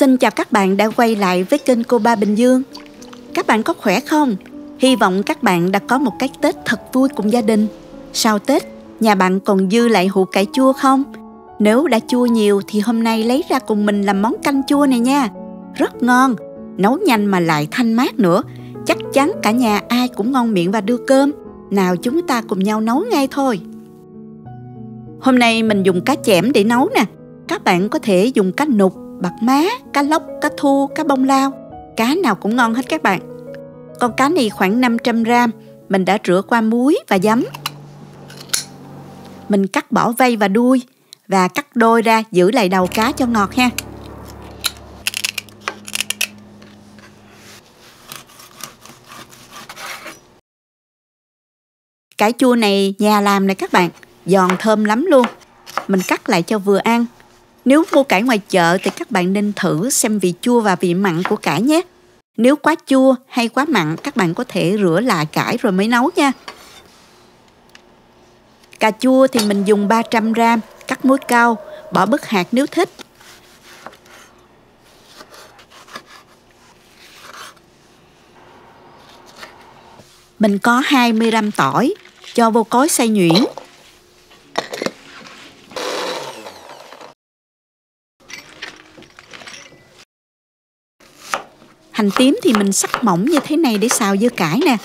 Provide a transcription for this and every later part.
Xin chào các bạn đã quay lại với kênh Cô Ba Bình Dương. Các bạn có khỏe không? Hy vọng các bạn đã có một cái Tết thật vui cùng gia đình. Sau Tết, nhà bạn còn dư lại hũ cải chua không? Nếu đã chua nhiều thì hôm nay lấy ra cùng mình làm món canh chua này nha. Rất ngon, nấu nhanh mà lại thanh mát nữa. Chắc chắn cả nhà ai cũng ngon miệng và đưa cơm. Nào chúng ta cùng nhau nấu ngay thôi. Hôm nay mình dùng cá chẽm để nấu nè. Các bạn có thể dùng cá nục, bạc má, cá lóc, cá thu, cá bông lao. Cá nào cũng ngon hết các bạn. Con cá này khoảng 500 gram. Mình đã rửa qua muối và giấm. Mình cắt bỏ vây và đuôi và cắt đôi ra, giữ lại đầu cá cho ngọt ha. Cải chua này nhà làm này các bạn, giòn thơm lắm luôn. Mình cắt lại cho vừa ăn. Nếu mua cải ngoài chợ thì các bạn nên thử xem vị chua và vị mặn của cải nhé. Nếu quá chua hay quá mặn, các bạn có thể rửa lại cải rồi mới nấu nha. Cà chua thì mình dùng 300 gram, cắt muối cao, bỏ bớt hạt nếu thích. Mình có 20 gram tỏi, cho vô cối xay nhuyễn. Hành tím thì mình cắt mỏng như thế này để xào dưa cải nè.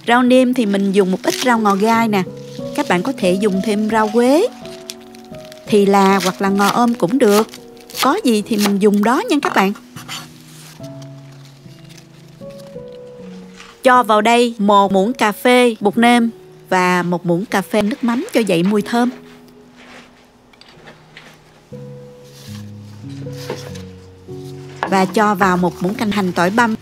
Rau nêm thì mình dùng một ít rau ngò gai nè. Các bạn có thể dùng thêm rau quế, thì là hoặc là ngò om cũng được. Có gì thì mình dùng đó nha các bạn. Cho vào đây 1 muỗng cà phê bột nêm và 1 muỗng cà phê nước mắm cho dậy mùi thơm. Và cho vào 1 muỗng canh hành tỏi băm.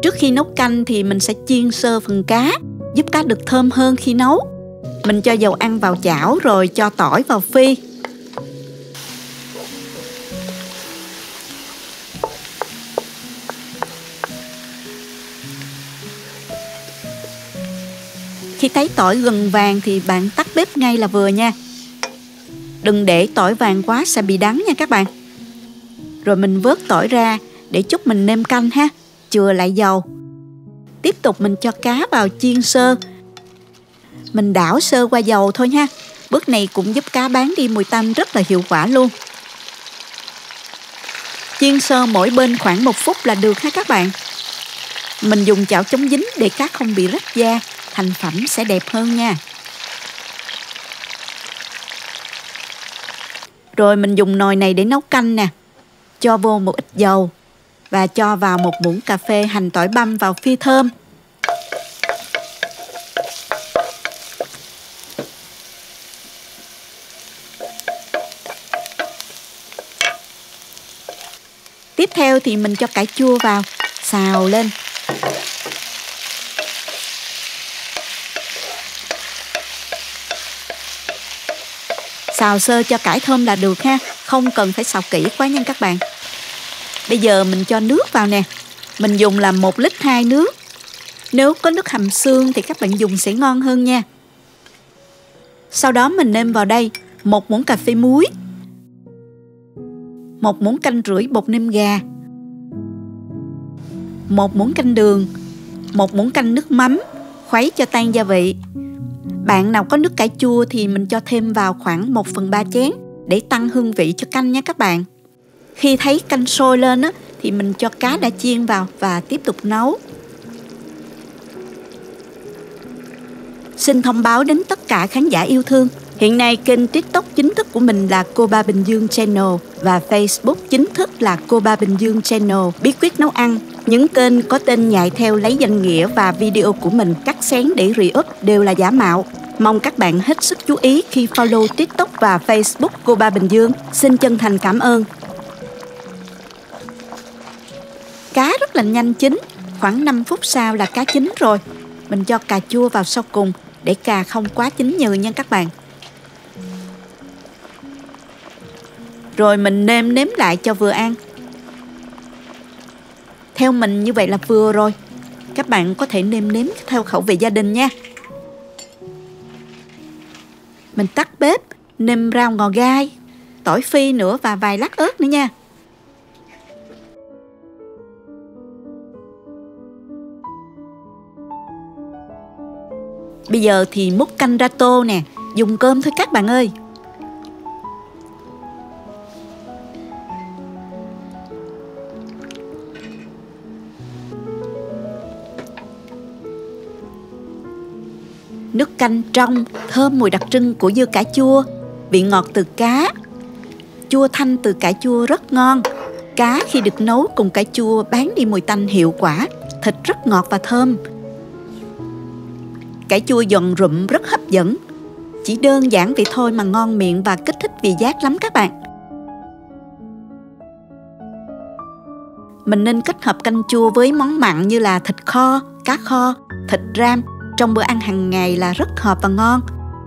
Trước khi nấu canh thì mình sẽ chiên sơ phần cá, giúp cá được thơm hơn khi nấu. Mình cho dầu ăn vào chảo rồi cho tỏi vào phi. Khi thấy tỏi gần vàng thì bạn tắt bếp ngay là vừa nha. Đừng để tỏi vàng quá sẽ bị đắng nha các bạn. Rồi mình vớt tỏi ra để chút mình nêm canh ha. Chừa lại dầu. Tiếp tục mình cho cá vào chiên sơ. Mình đảo sơ qua dầu thôi ha. Bước này cũng giúp cá bán đi mùi tanh rất là hiệu quả luôn. Chiên sơ mỗi bên khoảng 1 phút là được ha các bạn. Mình dùng chảo chống dính để cá không bị rách da. Thành phẩm sẽ đẹp hơn nha. Rồi mình dùng nồi này để nấu canh nè. Cho vô một ít dầu. Và cho vào 1 muỗng cà phê hành tỏi băm vào phi thơm. Tiếp theo thì mình cho cải chua vào, xào lên. Xào sơ cho cải thơm là được ha, không cần phải xào kỹ quá nha các bạn. Bây giờ mình cho nước vào nè. Mình dùng là 1 lít 2 nước. Nếu có nước hầm xương thì các bạn dùng sẽ ngon hơn nha. Sau đó mình nêm vào đây 1 muỗng cà phê muối, 1 muỗng canh rưỡi bột nêm gà, 1 muỗng canh đường, 1 muỗng canh nước mắm, khuấy cho tan gia vị. Bạn nào có nước cải chua thì mình cho thêm vào khoảng 1/3 chén để tăng hương vị cho canh nha các bạn. Khi thấy canh sôi lên á, thì mình cho cá đã chiên vào và tiếp tục nấu. Xin thông báo đến tất cả khán giả yêu thương. Hiện nay kênh TikTok chính thức của mình là Cô Ba Bình Dương Channel và Facebook chính thức là Cô Ba Bình Dương Channel bí quyết nấu ăn. Những kênh có tên nhại theo lấy danh nghĩa và video của mình cắt xén để re-up đều là giả mạo. Mong các bạn hết sức chú ý khi follow TikTok và Facebook Cô Ba Bình Dương. Xin chân thành cảm ơn. rất là nhanh chín. Khoảng 5 phút sau là cá chín rồi. Mình cho cà chua vào sau cùng để cà không quá chín nhừ nha các bạn. Rồi mình nêm lại cho vừa ăn. Theo mình như vậy là vừa rồi. Các bạn có thể nêm theo khẩu vị gia đình nha. Mình tắt bếp, nêm rau ngò gai, tỏi phi nữa và vài lát ớt nữa nha. Bây giờ thì múc canh ra tô nè, dùng cơm thôi các bạn ơi. Nước canh trong, thơm mùi đặc trưng của dưa cà chua, vị ngọt từ cá, chua thanh từ cà chua rất ngon. Cá khi được nấu cùng cà chua bán đi mùi tanh hiệu quả, thịt rất ngọt và thơm. Cà chua giòn rụm rất hấp dẫn. Chỉ đơn giản vậy thôi mà ngon miệng và kích thích vị giác lắm các bạn. Mình nên kết hợp canh chua với món mặn như là thịt kho, cá kho, thịt ram trong bữa ăn hàng ngày là rất hợp và ngon.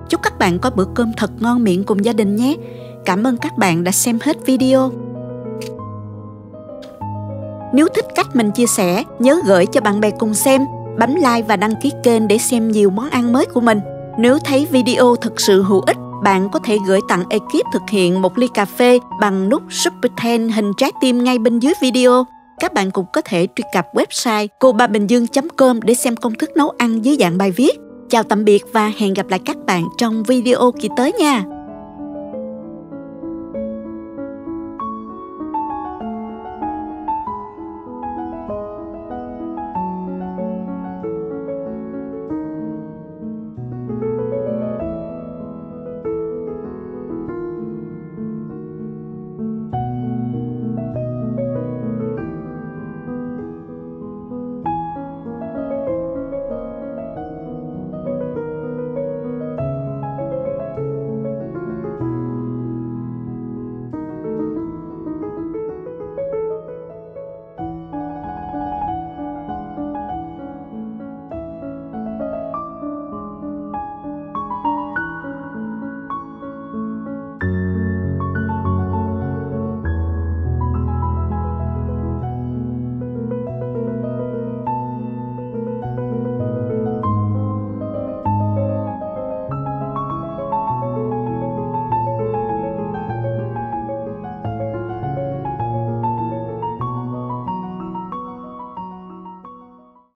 Chúc các bạn có bữa cơm thật ngon miệng cùng gia đình nhé. Cảm ơn các bạn đã xem hết video. Nếu thích cách mình chia sẻ, nhớ gửi cho bạn bè cùng xem, bấm like và đăng ký kênh để xem nhiều món ăn mới của mình. Nếu thấy video thực sự hữu ích, bạn có thể gửi tặng ekip thực hiện một ly cà phê bằng nút Super Thanks hình trái tim ngay bên dưới video. Các bạn cũng có thể truy cập website cobabìnhdương.com để xem công thức nấu ăn dưới dạng bài viết. Chào tạm biệt và hẹn gặp lại các bạn trong video kỳ tới nha!